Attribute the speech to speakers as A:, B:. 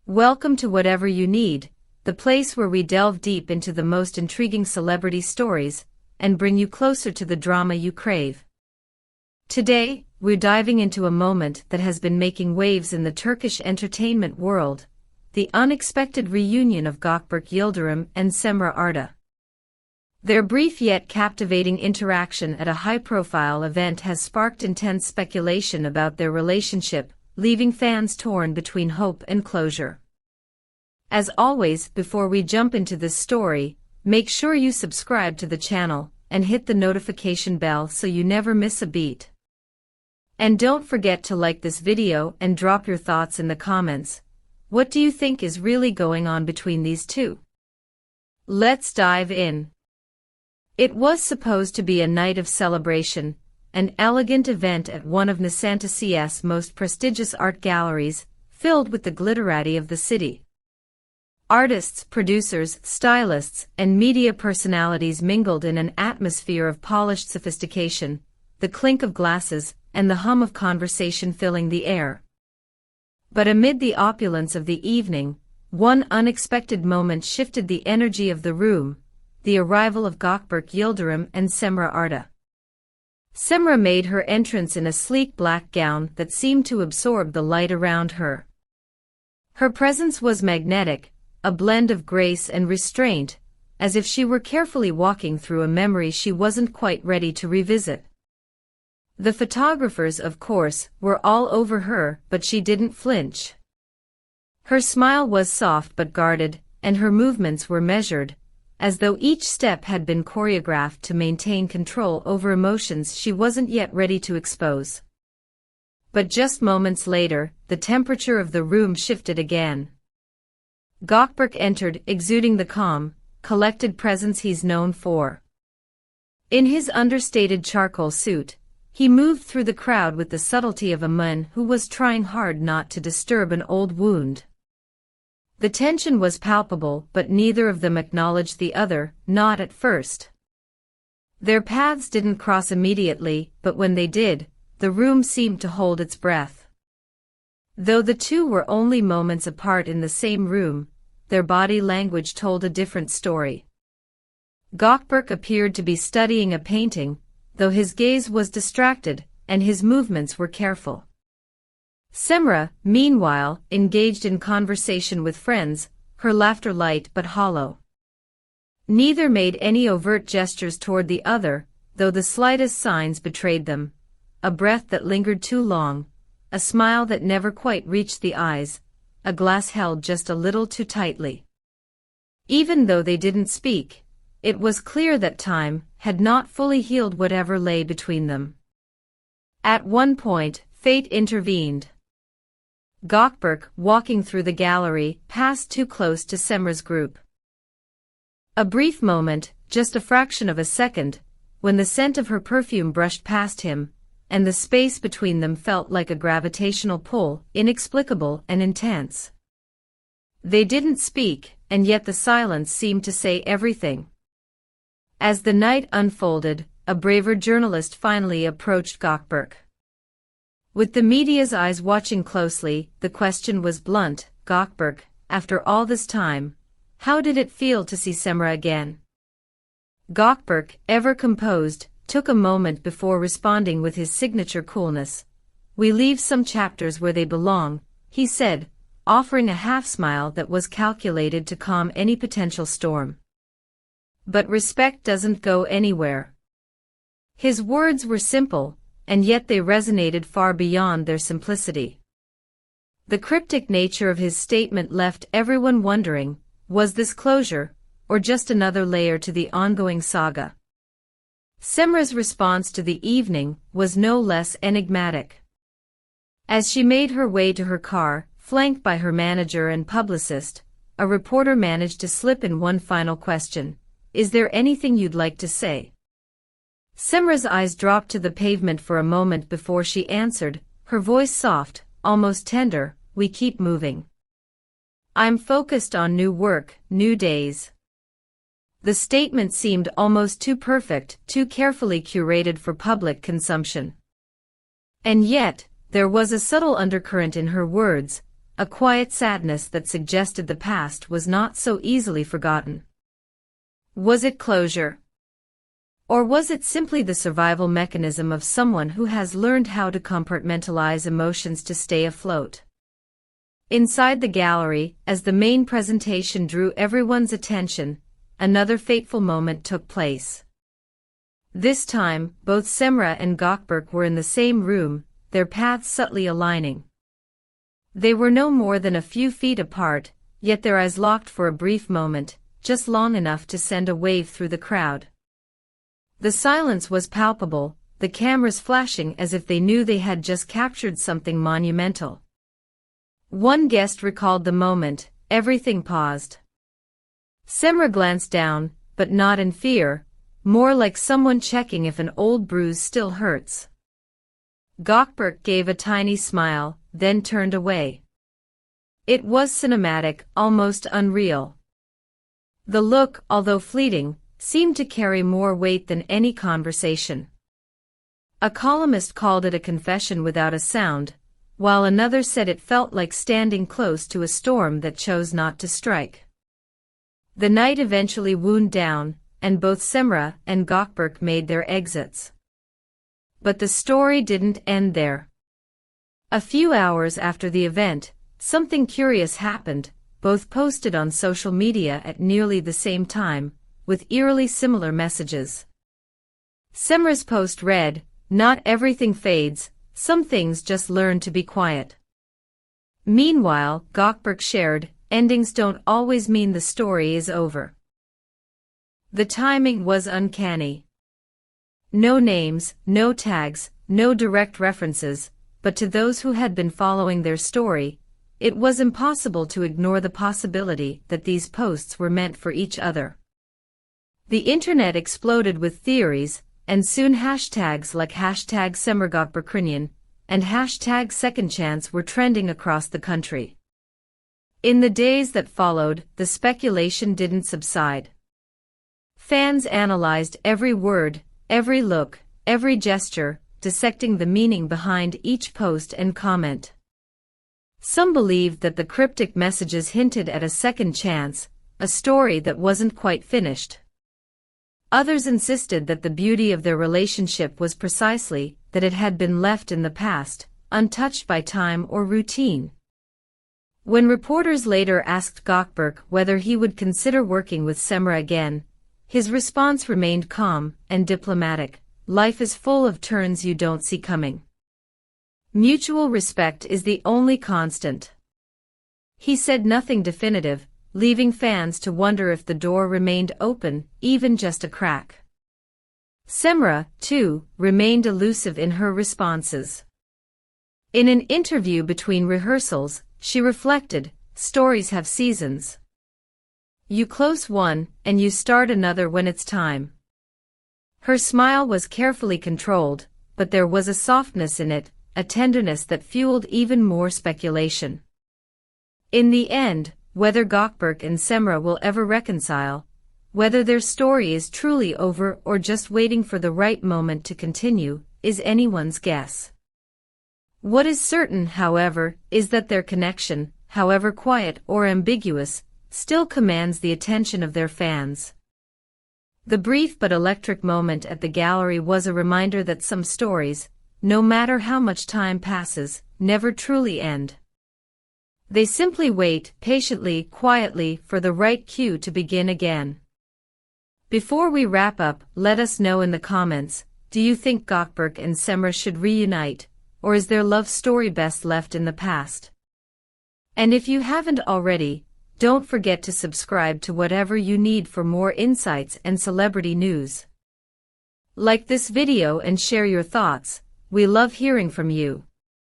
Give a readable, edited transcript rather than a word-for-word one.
A: Welcome to Whatever You Need, the place where we delve deep into the most intriguing celebrity stories and bring you closer to the drama you crave. Today, we're diving into a moment that has been making waves in the Turkish entertainment world, the unexpected reunion of Gökberk Yıldırım and Cemre Arda. Their brief yet captivating interaction at a high-profile event has sparked intense speculation about their relationship, leaving fans torn between hope and closure. As always, before we jump into this story, make sure you subscribe to the channel and hit the notification bell so you never miss a beat. And don't forget to like this video and drop your thoughts in the comments. What do you think is really going on between these two? Let's dive in. It was supposed to be a night of celebration, an elegant event at one of Nişantaşı's most prestigious art galleries, filled with the glitterati of the city. Artists, producers, stylists, and media personalities mingled in an atmosphere of polished sophistication, the clink of glasses and the hum of conversation filling the air. But amid the opulence of the evening, one unexpected moment shifted the energy of the room: the arrival of Gökberk Yıldırım and Cemre Arda. Cemre made her entrance in a sleek black gown that seemed to absorb the light around her. Her presence was magnetic, a blend of grace and restraint, as if she were carefully walking through a memory she wasn't quite ready to revisit. The photographers, of course, were all over her, but she didn't flinch. Her smile was soft but guarded, and her movements were measured, as though each step had been choreographed to maintain control over emotions she wasn't yet ready to expose. But just moments later, the temperature of the room shifted again. Gökberk entered, exuding the calm, collected presence he's known for. In his understated charcoal suit, he moved through the crowd with the subtlety of a man who was trying hard not to disturb an old wound. The tension was palpable, but neither of them acknowledged the other, not at first. Their paths didn't cross immediately, but when they did, the room seemed to hold its breath. Though the two were only moments apart in the same room, their body language told a different story. Gökberk appeared to be studying a painting, though his gaze was distracted, and his movements were careful. Cemre, meanwhile, engaged in conversation with friends, her laughter light but hollow. Neither made any overt gestures toward the other, though the slightest signs betrayed them: a breath that lingered too long, a smile that never quite reached the eyes, a glass held just a little too tightly. Even though they didn't speak, it was clear that time had not fully healed whatever lay between them. At one point, fate intervened. Gökberk, walking through the gallery, passed too close to Cemre's group. A brief moment, just a fraction of a second, when the scent of her perfume brushed past him, and the space between them felt like a gravitational pull, inexplicable and intense. They didn't speak, and yet the silence seemed to say everything. As the night unfolded, a braver journalist finally approached Gökberk. With the media's eyes watching closely, the question was blunt: "Gökberk, after all this time, how did it feel to see Cemre again?" Gökberk, ever composed, took a moment before responding with his signature coolness. "We leave some chapters where they belong," he said, offering a half-smile that was calculated to calm any potential storm. "But respect doesn't go anywhere." His words were simple, and yet they resonated far beyond their simplicity. The cryptic nature of his statement left everyone wondering, was this closure, or just another layer to the ongoing saga? Cemre's response to the evening was no less enigmatic. As she made her way to her car, flanked by her manager and publicist, a reporter managed to slip in one final question: "Is there anything you'd like to say?" Cemre's eyes dropped to the pavement for a moment before she answered, her voice soft, almost tender: "We keep moving. I'm focused on new work, new days." The statement seemed almost too perfect, too carefully curated for public consumption. And yet, there was a subtle undercurrent in her words, a quiet sadness that suggested the past was not so easily forgotten. Was it closure? Or was it simply the survival mechanism of someone who has learned how to compartmentalize emotions to stay afloat? Inside the gallery, as the main presentation drew everyone's attention, another fateful moment took place. This time, both Cemre and Gökberk were in the same room, their paths subtly aligning. They were no more than a few feet apart, yet their eyes locked for a brief moment, just long enough to send a wave through the crowd. The silence was palpable, the cameras flashing as if they knew they had just captured something monumental. One guest recalled the moment, everything paused. Cemre glanced down, but not in fear, more like someone checking if an old bruise still hurts. Gökberk gave a tiny smile, then turned away. It was cinematic, almost unreal. The look, although fleeting, seemed to carry more weight than any conversation. A columnist called it a confession without a sound, while another said it felt like standing close to a storm that chose not to strike. The night eventually wound down, and both Cemre and Gökberk made their exits. But the story didn't end there. A few hours after the event, something curious happened, both posted on social media at nearly the same time, with eerily similar messages. Cemre's post read, "Not everything fades, some things just learn to be quiet." Meanwhile, Gökberk shared, "Endings don't always mean the story is over." The timing was uncanny. No names, no tags, no direct references, but to those who had been following their story, it was impossible to ignore the possibility that these posts were meant for each other. The internet exploded with theories, and soon hashtags like #CemreGökberkReunion and #SecondChance were trending across the country. In the days that followed, the speculation didn't subside. Fans analyzed every word, every look, every gesture, dissecting the meaning behind each post and comment. Some believed that the cryptic messages hinted at a second chance, a story that wasn't quite finished. Others insisted that the beauty of their relationship was precisely that it had been left in the past, untouched by time or routine. When reporters later asked Gökberk whether he would consider working with Cemre again, his response remained calm and diplomatic. "Life is full of turns you don't see coming. Mutual respect is the only constant." He said nothing definitive, leaving fans to wonder if the door remained open, even just a crack. Cemre, too, remained elusive in her responses. In an interview between rehearsals, she reflected, "Stories have seasons. You close one, and you start another when it's time." Her smile was carefully controlled, but there was a softness in it, a tenderness that fueled even more speculation. In the end, whether Gökberk and Cemre will ever reconcile, whether their story is truly over or just waiting for the right moment to continue, is anyone's guess. What is certain, however, is that their connection, however quiet or ambiguous, still commands the attention of their fans. The brief but electric moment at the gallery was a reminder that some stories, no matter how much time passes, never truly end. They simply wait, patiently, quietly, for the right cue to begin again. Before we wrap up, let us know in the comments, do you think Gökberk and Cemre should reunite, or is their love story best left in the past? And if you haven't already, don't forget to subscribe to whatever you need for more insights and celebrity news. Like this video and share your thoughts, we love hearing from you.